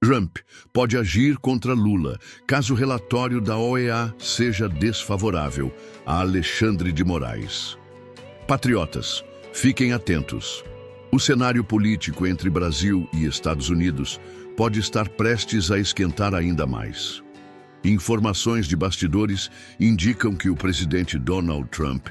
Trump pode agir contra Lula caso o relatório da OEA seja desfavorável a Alexandre de Moraes. Patriotas, fiquem atentos. O cenário político entre Brasil e Estados Unidos pode estar prestes a esquentar ainda mais. Informações de bastidores indicam que o presidente Donald Trump,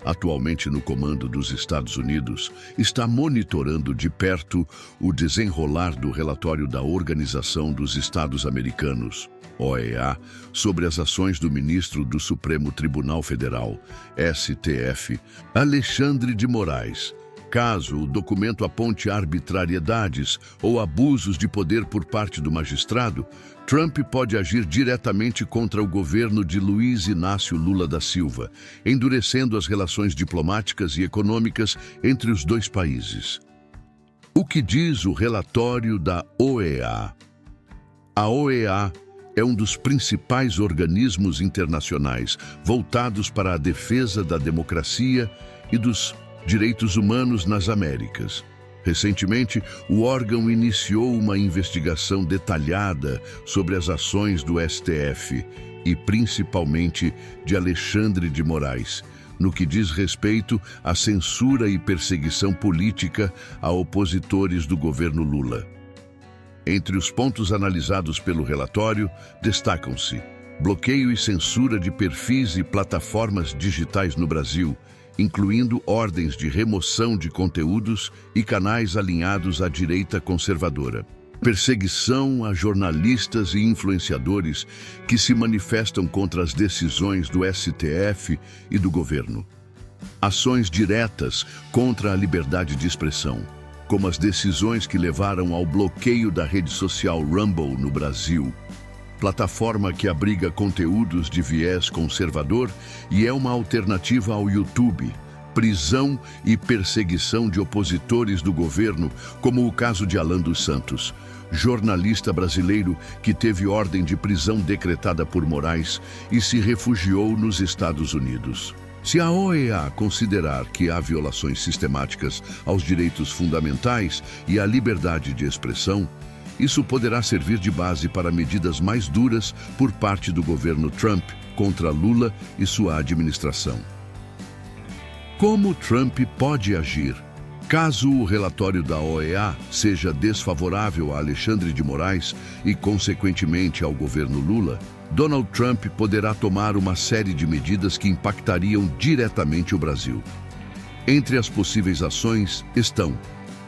atualmente no comando dos Estados Unidos, está monitorando de perto o desenrolar do relatório da Organização dos Estados Americanos, OEA, sobre as ações do ministro do Supremo Tribunal Federal, STF, Alexandre de Moraes. Caso o documento aponte arbitrariedades ou abusos de poder por parte do magistrado, Trump pode agir diretamente contra o governo de Luiz Inácio Lula da Silva, endurecendo as relações diplomáticas e econômicas entre os dois países. O que diz o relatório da OEA? A OEA é um dos principais organismos internacionais voltados para a defesa da democracia e dos direitos humanos nas Américas. Recentemente, o órgão iniciou uma investigação detalhada sobre as ações do STF e principalmente de Alexandre de Moraes, no que diz respeito à censura e perseguição política a opositores do governo Lula. Entre os pontos analisados pelo relatório, destacam-se bloqueio e censura de perfis e plataformas digitais no Brasil, incluindo ordens de remoção de conteúdos e canais alinhados à direita conservadora. Perseguição a jornalistas e influenciadores que se manifestam contra as decisões do STF e do governo. Ações diretas contra a liberdade de expressão, como as decisões que levaram ao bloqueio da rede social Rumble no Brasil, plataforma que abriga conteúdos de viés conservador e é uma alternativa ao YouTube, prisão e perseguição de opositores do governo, como o caso de Alan dos Santos, jornalista brasileiro que teve ordem de prisão decretada por Moraes e se refugiou nos Estados Unidos. Se a OEA considerar que há violações sistemáticas aos direitos fundamentais e à liberdade de expressão, isso poderá servir de base para medidas mais duras por parte do governo Trump contra Lula e sua administração. Como Trump pode agir? Caso o relatório da OEA seja desfavorável a Alexandre de Moraes e, consequentemente, ao governo Lula, Donald Trump poderá tomar uma série de medidas que impactariam diretamente o Brasil. Entre as possíveis ações estão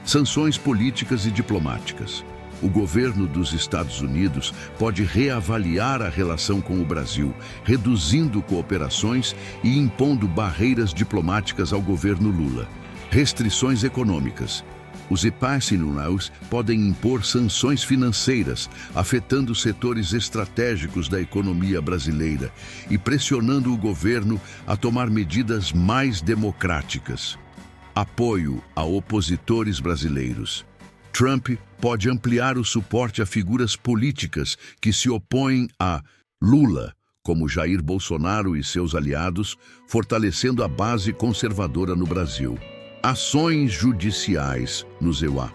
sanções políticas e diplomáticas. O governo dos Estados Unidos pode reavaliar a relação com o Brasil, reduzindo cooperações e impondo barreiras diplomáticas ao governo Lula. Restrições econômicas. Os Estados podem impor sanções financeiras, afetando setores estratégicos da economia brasileira e pressionando o governo a tomar medidas mais democráticas. Apoio a opositores brasileiros. Trump pode ampliar o suporte a figuras políticas que se opõem a Lula, como Jair Bolsonaro e seus aliados, fortalecendo a base conservadora no Brasil. Ações judiciais nos EUA.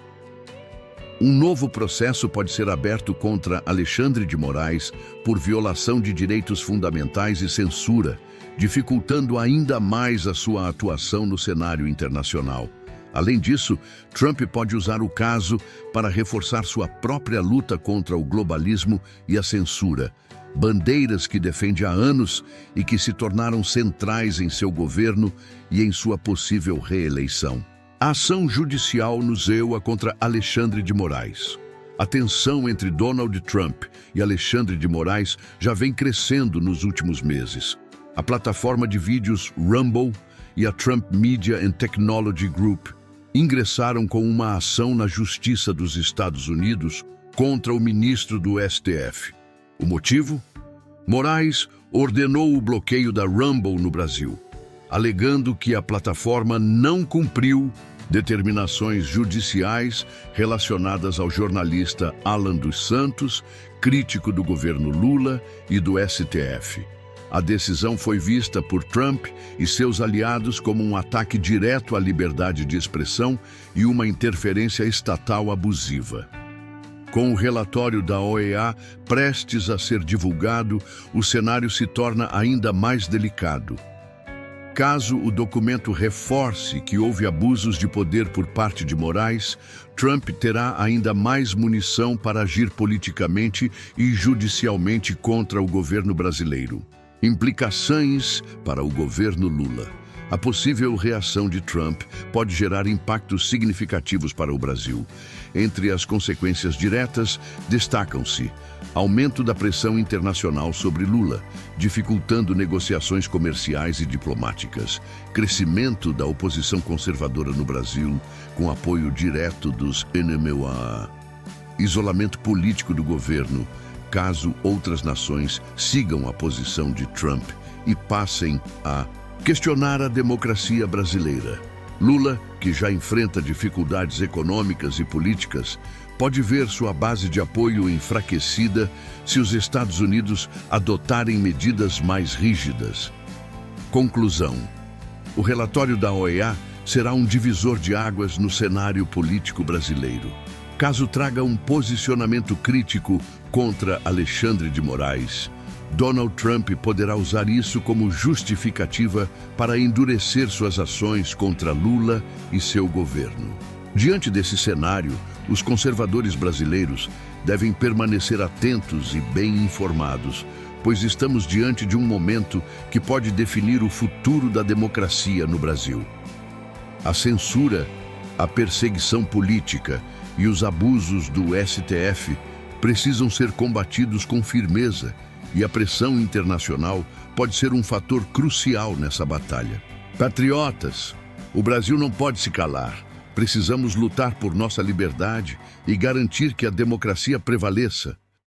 Um novo processo pode ser aberto contra Alexandre de Moraes por violação de direitos fundamentais e censura, dificultando ainda mais a sua atuação no cenário internacional. Além disso, Trump pode usar o caso para reforçar sua própria luta contra o globalismo e a censura, bandeiras que defende há anos e que se tornaram centrais em seu governo e em sua possível reeleição. A ação judicial nos EUA contra Alexandre de Moraes. A tensão entre Donald Trump e Alexandre de Moraes já vem crescendo nos últimos meses. A plataforma de vídeos Rumble e a Trump Media and Technology Group ingressaram com uma ação na Justiça dos Estados Unidos contra o ministro do STF. O motivo? Moraes ordenou o bloqueio da Rumble no Brasil, alegando que a plataforma não cumpriu determinações judiciais relacionadas ao jornalista Alan dos Santos, crítico do governo Lula e do STF. A decisão foi vista por Trump e seus aliados como um ataque direto à liberdade de expressão e uma interferência estatal abusiva. Com o relatório da OEA prestes a ser divulgado, o cenário se torna ainda mais delicado. Caso o documento reforce que houve abusos de poder por parte de Moraes, Trump terá ainda mais munição para agir politicamente e judicialmente contra o governo brasileiro. Implicações para o governo Lula. A possível reação de Trump pode gerar impactos significativos para o Brasil. Entre as consequências diretas, destacam-se aumento da pressão internacional sobre Lula, dificultando negociações comerciais e diplomáticas, crescimento da oposição conservadora no Brasil, com apoio direto dos NMA, isolamento político do governo, caso outras nações sigam a posição de Trump e passem a questionar a democracia brasileira. Lula, que já enfrenta dificuldades econômicas e políticas, pode ver sua base de apoio enfraquecida se os Estados Unidos adotarem medidas mais rígidas. Conclusão: o relatório da OEA será um divisor de águas no cenário político brasileiro. Caso traga um posicionamento crítico contra Alexandre de Moraes, Donald Trump poderá usar isso como justificativa para endurecer suas ações contra Lula e seu governo. Diante desse cenário, os conservadores brasileiros devem permanecer atentos e bem informados, pois estamos diante de um momento que pode definir o futuro da democracia no Brasil. A censura, a perseguição política e os abusos do STF precisam ser combatidos com firmeza, e a pressão internacional pode ser um fator crucial nessa batalha. Patriotas, o Brasil não pode se calar. Precisamos lutar por nossa liberdade e garantir que a democracia prevaleça.